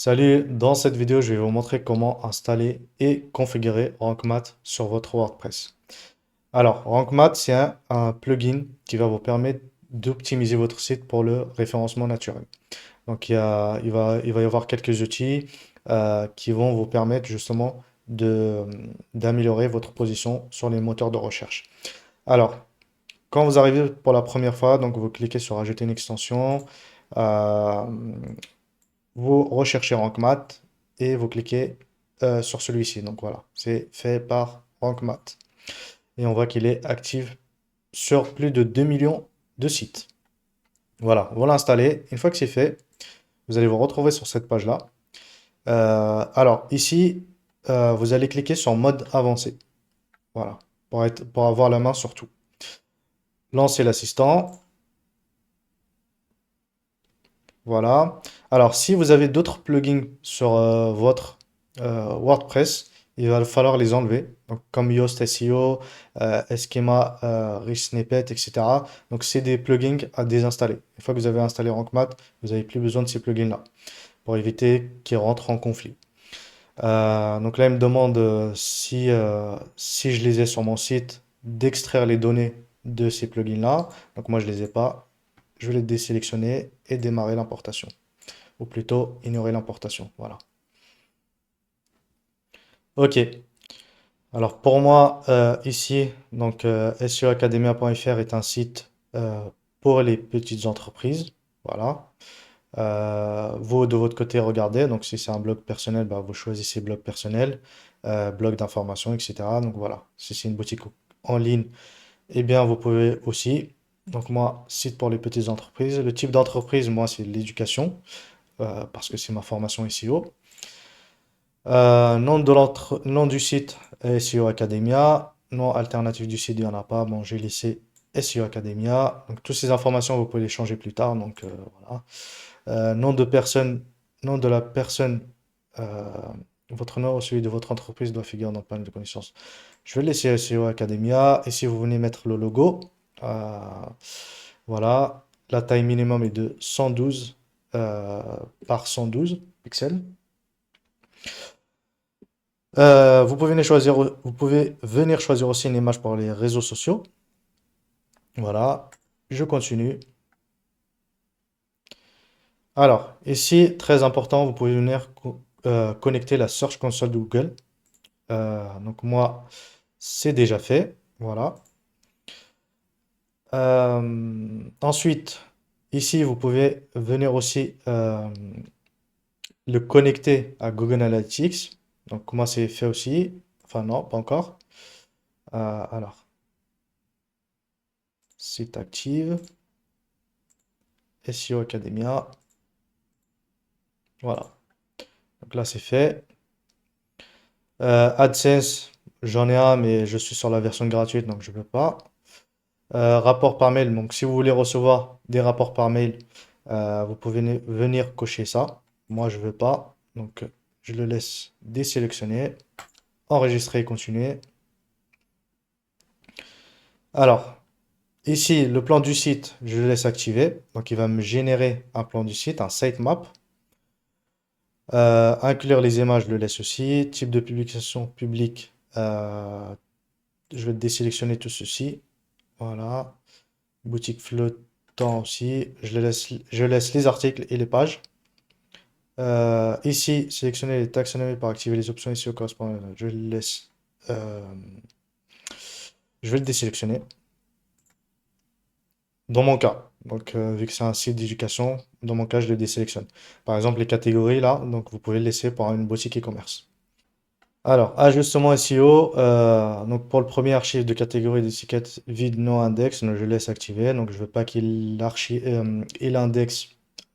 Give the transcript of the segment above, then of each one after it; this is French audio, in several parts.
Salut, dans cette vidéo, je vais vous montrer comment installer et configurer Rank Math sur votre WordPress. Alors, Rank Math, c'est un plugin qui va vous permettre d'optimiser votre site pour le référencement naturel. Donc, il va y avoir quelques outils qui vont vous permettre justement d'améliorer votre position sur les moteurs de recherche. Alors, quand vous arrivez pour la première fois, donc vous cliquez sur Ajouter une extension. euh, Vous recherchez Rank Math et vous cliquez sur celui-ci. Donc voilà, c'est fait par Rank Math. Et on voit qu'il est actif sur plus de 2 millions de sites. Voilà, vous l'installez. Une fois que c'est fait, vous allez vous retrouver sur cette page-là. Alors ici, vous allez cliquer sur mode avancé. Voilà, pour avoir la main sur tout. Lancer l'assistant. Voilà. Alors, si vous avez d'autres plugins sur votre WordPress, il va falloir les enlever. Donc, comme Yoast SEO, Schema, Rich Snippet, etc. Donc, c'est des plugins à désinstaller. Une fois que vous avez installé Rank Math, vous n'avez plus besoin de ces plugins-là pour éviter qu'ils rentrent en conflit. Donc là, il me demande si je les ai sur mon site, d'extraire les données de ces plugins-là. Donc moi, je les ai pas. Je vais les désélectionner et démarrer l'importation. Ou plutôt, ignorer l'importation. Voilà. Ok. Alors pour moi, ici, donc SEOacademia.fr est un site pour les petites entreprises. Voilà. Vous, de votre côté, regardez. Donc, si c'est un blog personnel, bah, vous choisissez blog personnel, blog d'information, etc. Donc, voilà. Si c'est une boutique en ligne, eh bien, vous pouvez aussi. Donc, moi, site pour les petites entreprises. Le type d'entreprise, moi, c'est l'éducation, parce que c'est ma formation SEO. Nom du site, SEO Academia. Nom alternatif du site, il n'y en a pas. Bon, j'ai laissé SEO Academia. Donc, toutes ces informations, vous pouvez les changer plus tard. Donc, voilà. Nom de personne, nom de la personne, euh, votre nom ou celui de votre entreprise doit figurer dans le panel de connaissances. Je vais laisser SEO Academia. Et si vous venez mettre le logo, euh, voilà, la taille minimum est de 112 euh, par 112 pixels. Vous pouvez venir choisir aussi une image pour les réseaux sociaux. Voilà, je continue. Alors, ici, très important, vous pouvez venir connecter la Search Console de Google. Donc moi, c'est déjà fait. Voilà. Ensuite, ici, vous pouvez venir aussi le connecter à Google Analytics. Donc moi, c'est fait aussi. Enfin non, pas encore. Alors, site active, SEO Academia. Voilà. Donc là, c'est fait. AdSense, j'en ai un, mais je suis sur la version gratuite, donc je ne peux pas. Rapport par mail, donc si vous voulez recevoir des rapports par mail, vous pouvez venir cocher ça. Moi, je veux pas, donc je le laisse désélectionner, enregistrer et continuer. Alors, ici, le plan du site, je le laisse activer. Donc, il va me générer un plan du site, un sitemap. Inclure les images, je le laisse aussi. Type de publication publique, je vais désélectionner tout ceci. Voilà. Boutique flottant aussi. Je laisse les articles et les pages. Ici, sélectionner les taxonomies pour activer les options ici au correspondant. Je le laisse. euh, je vais le désélectionner. Dans mon cas, donc vu que c'est un site d'éducation, dans mon cas, je le désélectionne. Par exemple, les catégories là, donc vous pouvez le laisser pour une boutique e-commerce. Alors, ajustement SEO. Donc pour le premier archive de catégorie d'étiquette vide non index, je laisse activer. Donc je veux pas il indexe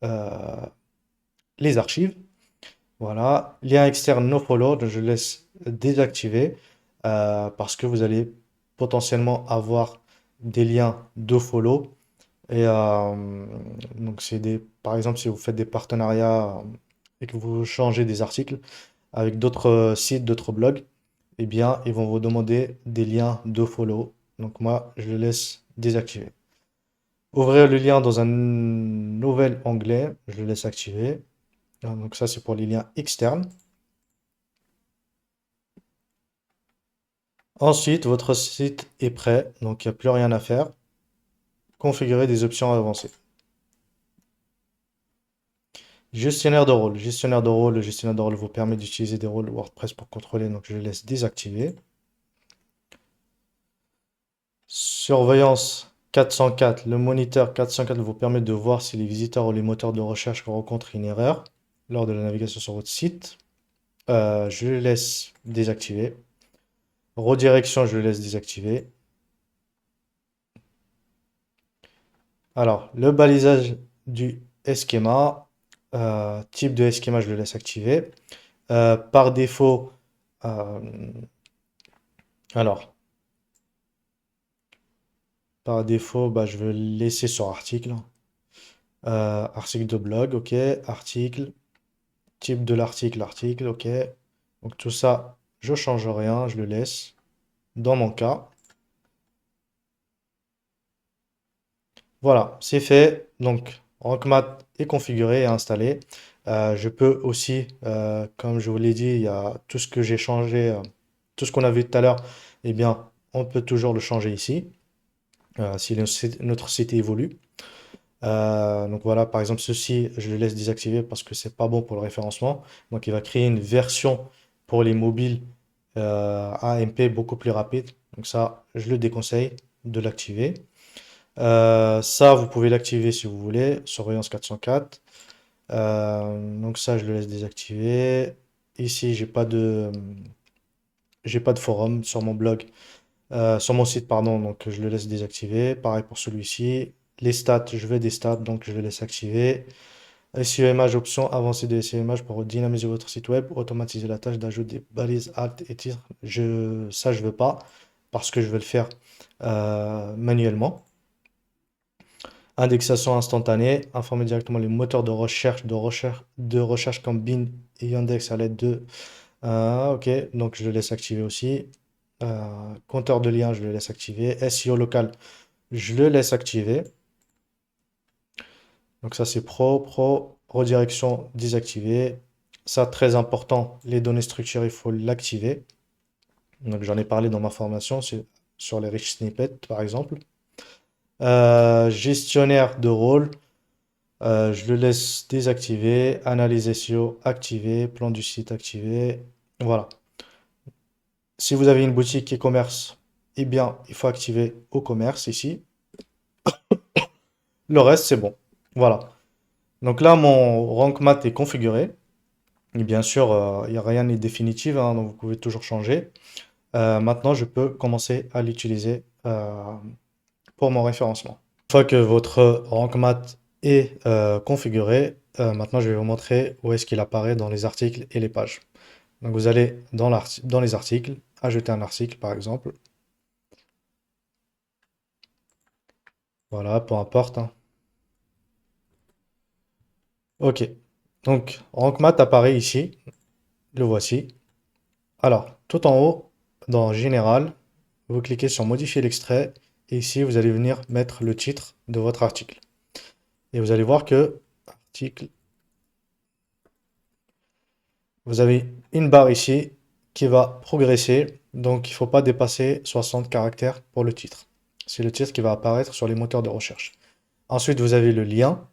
euh, les archives. Voilà. Lien externe nofollow, donc je laisse désactiver parce que vous allez potentiellement avoir des liens de follow. Et donc par exemple, si vous faites des partenariats et que vous changez des articles avec d'autres sites, d'autres blogs, eh bien, ils vont vous demander des liens de follow. Donc moi, je le laisse désactiver. Ouvrir le lien dans un nouvel onglet, je le laisse activer. Donc ça, c'est pour les liens externes. Ensuite, votre site est prêt, donc il n'y a plus rien à faire. Configurer des options avancées. Gestionnaire de rôle. Gestionnaire de rôle, le gestionnaire de rôle vous permet d'utiliser des rôles WordPress pour contrôler, donc je le laisse désactiver. Surveillance 404. Le moniteur 404 vous permet de voir si les visiteurs ou les moteurs de recherche rencontrent une erreur lors de la navigation sur votre site. Je le laisse désactiver. Redirection, je le laisse désactiver. Alors, le balisage du schéma, type de schéma, je le laisse activer. Par défaut, euh, alors, par défaut, bah, je vais le laisser sur article. Article de blog, ok. Article, type de l'article, article, ok. Donc tout ça, je change rien, je le laisse dans mon cas. Voilà, c'est fait. Donc, RankMath est configuré et installé. Je peux aussi, comme je vous l'ai dit, il y a tout ce que j'ai changé, tout ce qu'on a vu tout à l'heure, eh bien, on peut toujours le changer ici, si notre site évolue. Donc voilà, par exemple, ceci, je le laisse désactiver parce que c'est pas bon pour le référencement. Donc, il va créer une version pour les mobiles AMP beaucoup plus rapide. Donc ça, je le déconseille de l'activer. Ça, vous pouvez l'activer si vous voulez. Surveillance 404. Donc ça, je le laisse désactiver. Ici, j'ai pas de forum sur mon blog, sur mon site, pardon. Donc je le laisse désactiver. Pareil pour celui-ci. Les stats, je veux des stats, donc je le laisse activer. SEO image, option avancée de SEO image pour dynamiser votre site web, automatiser la tâche d'ajout des balises alt et titres. Ça, je veux pas parce que je veux le faire manuellement. Indexation instantanée, informer directement les moteurs de recherche comme Bing et Yandex à l'aide de. Ok, donc je le laisse activer aussi. Compteur de liens, je le laisse activer. SEO local, je le laisse activer. Donc ça c'est pro, redirection désactivé. Ça très important, les données structurées, il faut l'activer. Donc j'en ai parlé dans ma formation sur les rich snippets par exemple. Gestionnaire de rôle. Je le laisse désactiver. Analyse SEO activé. Plan du site activé. Voilà. Si vous avez une boutique e-commerce, eh bien, il faut activer au commerce ici. Le reste, c'est bon. Voilà. Donc là, mon rank math est configuré. Et bien sûr, il n'y a rien n'est définitif, hein, donc vous pouvez toujours changer. Maintenant, je peux commencer à l'utiliser pour mon référencement. Une fois que votre rank math est configuré, maintenant je vais vous montrer où est-ce qu'il apparaît dans les articles et les pages. Donc vous allez dans les articles, ajouter un article par exemple. Voilà, peu importe, hein. Ok. Donc rank math apparaît ici. Le voici. Alors, tout en haut, dans Général, vous cliquez sur Modifier l'extrait. Et ici, vous allez venir mettre le titre de votre article. Et vous allez voir que article, vous avez une barre ici qui va progresser. Donc, il ne faut pas dépasser 60 caractères pour le titre. C'est le titre qui va apparaître sur les moteurs de recherche. Ensuite, vous avez le lien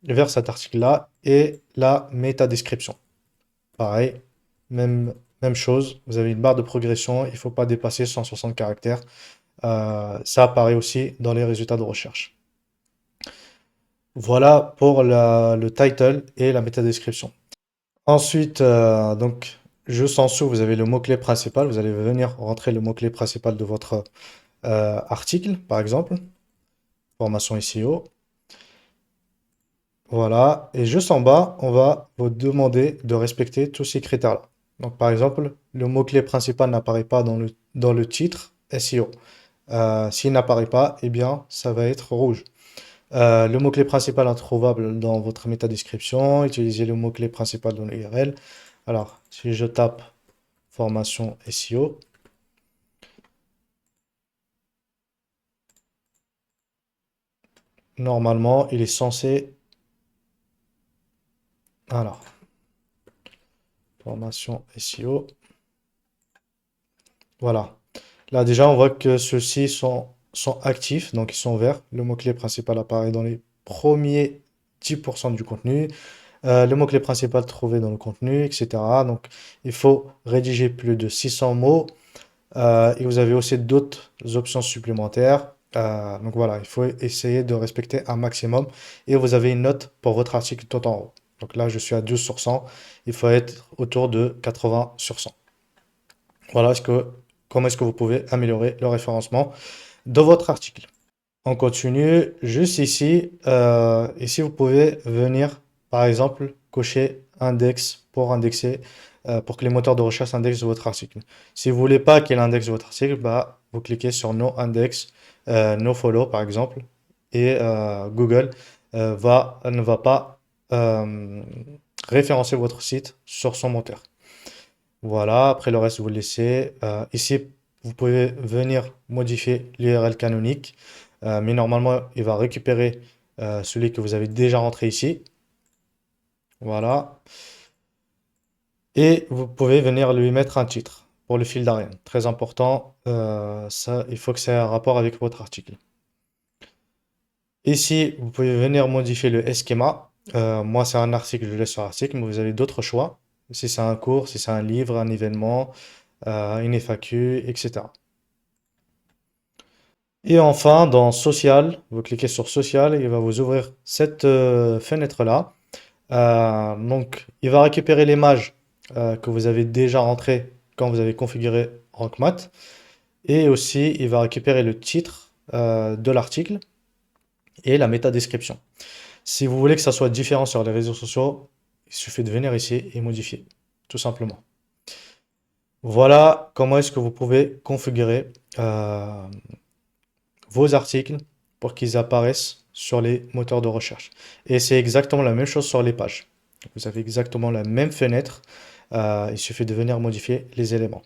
vers cet article-là et la métadescription. Pareil, même chose. Vous avez une barre de progression. Il ne faut pas dépasser 160 caractères. Ça apparaît aussi dans les résultats de recherche. Voilà pour le title et la métadescription. Ensuite, donc, juste en dessous, vous avez le mot-clé principal. Vous allez venir rentrer le mot-clé principal de votre article, par exemple. Formation SEO. Voilà. Et juste en bas, on va vous demander de respecter tous ces critères-là. Donc, par exemple, le mot-clé principal n'apparaît pas dans le titre SEO. S'il n'apparaît pas, eh bien, ça va être rouge. Le mot-clé principal introuvable dans votre métadescription. Utilisez le mot-clé principal dans l'URL. Alors, si je tape formation SEO, normalement, il est censé. Alors. Formation SEO. Voilà. Là, déjà, on voit que ceux-ci sont actifs, donc ils sont verts. Le mot-clé principal apparaît dans les premiers 10% du contenu. Le mot-clé principal trouvé dans le contenu, etc. Donc, il faut rédiger plus de 600 mots. Et vous avez aussi d'autres options supplémentaires. Donc voilà, il faut essayer de respecter un maximum. Et vous avez une note pour votre article tout en haut. Donc là, je suis à 12 sur 100. Il faut être autour de 80 sur 100. Voilà comment est-ce que vous pouvez améliorer le référencement de votre article. On continue juste ici. Ici, vous pouvez venir, par exemple, cocher index pour indexer, pour que les moteurs de recherche indexent votre article. Si vous voulez pas qu'il indexe votre article, bah, vous cliquez sur No Index, No Follow, par exemple, et Google ne va pas référencer votre site sur son moteur. Voilà, après le reste, vous le laissez. Ici, vous pouvez venir modifier l'URL canonique, mais normalement, il va récupérer celui que vous avez déjà rentré ici. Voilà. Et vous pouvez venir lui mettre un titre pour le fil d'Ariane. Très important, ça, il faut que ça ait un rapport avec votre article. Ici, vous pouvez venir modifier le schéma. Moi, c'est un article, je laisse sur article, mais vous avez d'autres choix. Si c'est un cours, si c'est un livre, un événement, une FAQ, etc. Et enfin, dans Social, vous cliquez sur Social et il va vous ouvrir cette fenêtre-là. Donc, il va récupérer l'image que vous avez déjà rentrée quand vous avez configuré RankMath. Et aussi, il va récupérer le titre de l'article et la métadescription. Si vous voulez que ça soit différent sur les réseaux sociaux, il suffit de venir ici et modifier, tout simplement. Voilà comment est-ce que vous pouvez configurer vos articles pour qu'ils apparaissent sur les moteurs de recherche. Et c'est exactement la même chose sur les pages. Vous avez exactement la même fenêtre. Il suffit de venir modifier les éléments.